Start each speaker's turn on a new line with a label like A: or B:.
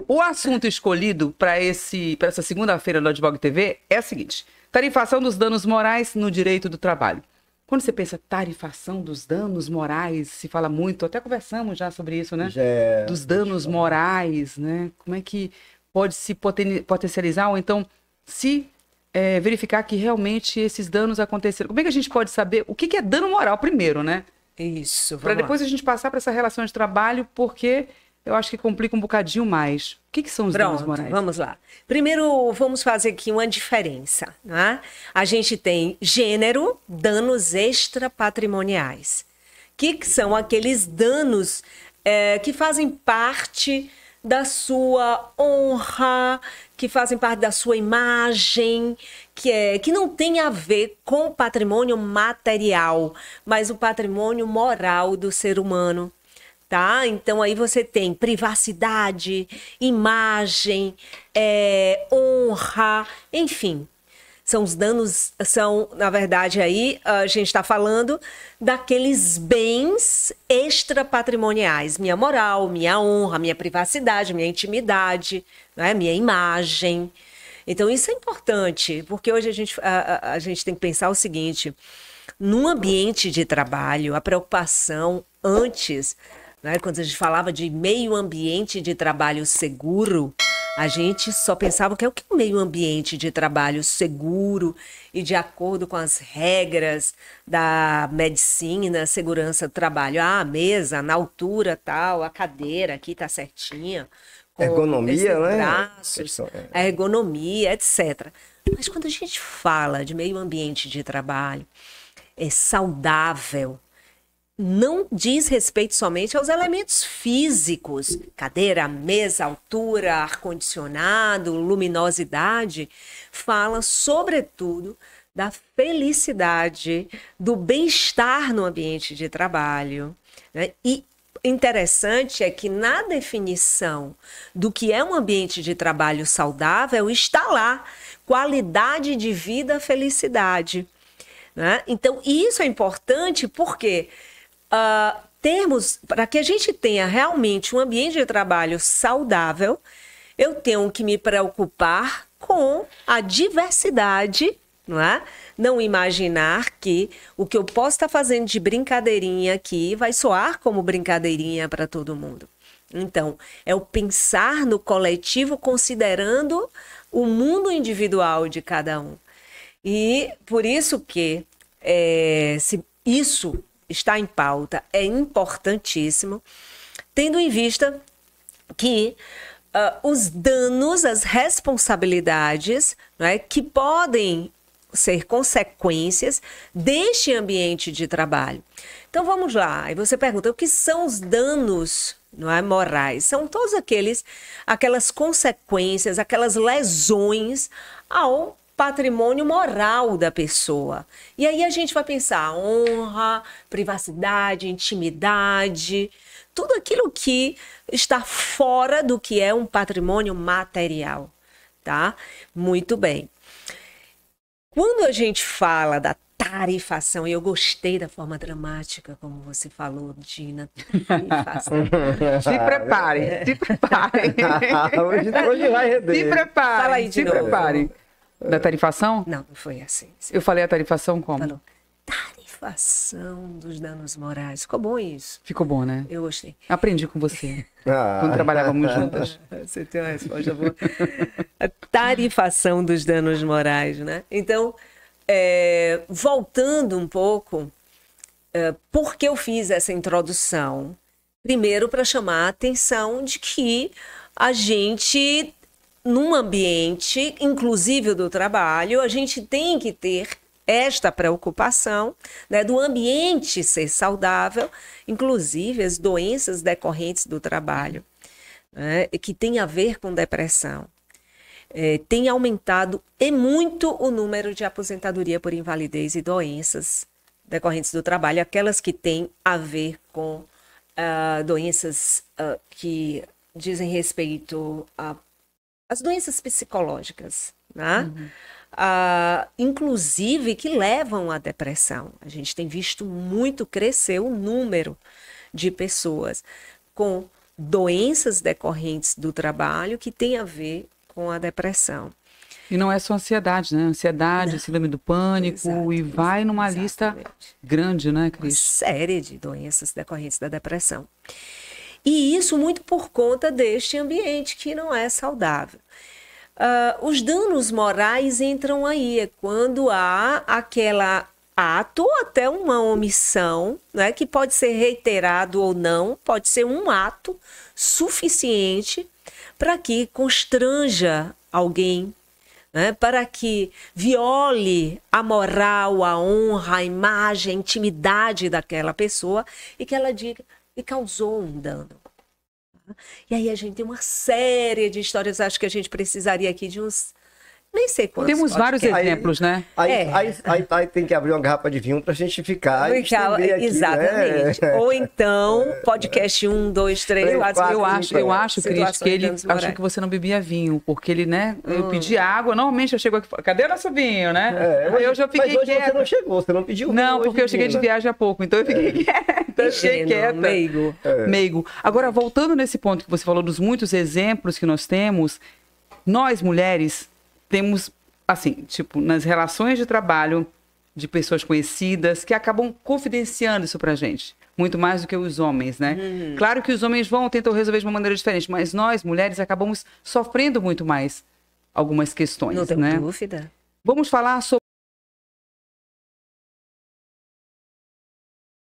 A: O assunto escolhido para essa segunda-feira do Advogo TV é o seguinte: tarifação dos danos morais no direito do trabalho. Quando você pensa tarifação dos danos morais, se fala muito, até conversamos já sobre isso, né?
B: Já é...
A: Dos danos morais, né? Como é que pode se potencializar ou então se verificar que realmente esses danos aconteceram? Como é que a gente pode saber o que é dano moral primeiro, né?
C: Isso,
A: Para
C: vamos
A: depois
C: lá.
A: a gente passar para essa relação de trabalho, porque eu acho que complica um bocadinho mais. O que são os danos
C: Pronto,
A: morais?
C: vamos lá. Primeiro, vamos fazer aqui uma diferença, né? A gente tem gênero, danos extrapatrimoniais, que são aqueles danos que fazem parte da sua honra, que fazem parte da sua imagem, que não tem a ver com o patrimônio material, mas o patrimônio moral do ser humano. Tá? Então aí você tem privacidade, imagem, honra, enfim. São os danos, na verdade, aí a gente está falando daqueles bens extrapatrimoniais. Minha moral, minha honra, minha privacidade, minha intimidade, né? Minha imagem. Então isso é importante, porque hoje a gente tem que pensar o seguinte: num ambiente de trabalho, a preocupação antes, né, quando a gente falava de meio ambiente de trabalho seguro, a gente só pensava que é o que é um meio ambiente de trabalho seguro e de acordo com as regras da medicina, segurança do trabalho. Ah, a mesa na altura tal, a cadeira aqui tá certinha, com esses
B: Ergonomia, né?
C: braços, a ergonomia, etc. Mas quando a gente fala de meio ambiente de trabalho, é saudável, não diz respeito somente aos elementos físicos, cadeira, mesa, altura, ar-condicionado, luminosidade, fala sobretudo da felicidade, do bem-estar no ambiente de trabalho, né? E interessante é que na definição do que é um ambiente de trabalho saudável está lá qualidade de vida, felicidade, né? Então isso é importante porque para que a gente tenha realmente um ambiente de trabalho saudável, eu tenho que me preocupar com a diversidade, não é? Não imaginar que o que eu posso estar fazendo de brincadeirinha aqui vai soar como brincadeirinha para todo mundo. Então, é o pensar no coletivo considerando o mundo individual de cada um. E por isso que se isso está em pauta, é importantíssimo, tendo em vista que os danos, as responsabilidades, né, que podem ser consequências deste ambiente de trabalho. Então vamos lá, aí você pergunta, o que são os danos, não é, morais? São todos aquelas consequências, aquelas lesões ao patrimônio moral da pessoa. E aí a gente vai pensar honra, privacidade, intimidade, tudo aquilo que está fora do que é um patrimônio material, tá? Muito bem. Quando a gente fala da tarifação, e eu gostei da forma dramática, como você falou, Dina, tarifação.
A: Se prepare, se prepare.
B: Hoje vai render.
A: Se prepare,
C: Fala aí de
A: se
C: novo.
A: prepare. Da tarifação?
C: Não, não foi assim.
A: Eu falei a tarifação como?
C: Falou. Tarifação dos danos morais. Ficou bom isso.
A: Ficou bom, né?
C: Eu gostei.
A: Aprendi com você, quando trabalhávamos juntas.
C: Você tem uma resposta boa. A tarifação dos danos morais, né? Então, voltando um pouco, por que eu fiz essa introdução? Primeiro, para chamar a atenção de que a gente, num ambiente, inclusive do trabalho, a gente tem que ter esta preocupação, né, do ambiente ser saudável, inclusive as doenças decorrentes do trabalho, né, que tem a ver com depressão. Tem aumentado e muito o número de aposentadoria por invalidez e doenças decorrentes do trabalho, aquelas que têm a ver com doenças que dizem respeito às doenças psicológicas, né? Uhum. Inclusive que levam à depressão. A gente tem visto muito crescer o número de pessoas com doenças decorrentes do trabalho que tem a ver com a depressão.
A: E não é só ansiedade, né? Ansiedade, síndrome do pânico, e vai numa lista grande, né,
C: Uma
A: Cris?
C: série de doenças decorrentes da depressão. E isso muito por conta deste ambiente que não é saudável. Os danos morais entram aí, é quando há aquela ato ou até uma omissão, né, que pode ser reiterado ou não, pode ser um ato suficiente para que constranja alguém, né, para que viole a moral, a honra, a imagem, a intimidade daquela pessoa e que ela diga que causou um dano. E aí a gente tem uma série de histórias, acho que a gente precisaria aqui de uns, nem sei quantos.
A: Temos vários exemplos, né?
B: Aí tem que abrir uma garrafa de vinho pra gente ficar e estender aqui,
C: exatamente.
B: né?
C: Ou então, podcast 1, 2, 3, 4,
A: Eu acho, Cris, que ele achou que você não bebia vinho, porque ele, né? Eu pedi água, normalmente eu chego aqui, cadê o nosso vinho, né? Hoje eu fiquei
B: mas hoje
A: quieta.
B: você não chegou, você não pediu vinho.
A: Não,
B: hoje,
A: porque eu cheguei de viagem há pouco, então eu fiquei quieta. Eu fiquei quieta.
C: Meigo.
A: Meigo. Agora, voltando nesse ponto que você falou dos muitos exemplos que nós temos, nós mulheres temos, assim, tipo, nas relações de trabalho de pessoas conhecidas que acabam confidenciando isso pra gente. Muito mais do que os homens, né? Claro que os homens tentam resolver de uma maneira diferente, mas nós, mulheres, acabamos sofrendo muito mais algumas questões,
C: Não tenho
A: né?
C: dúvida.
A: Vamos falar sobre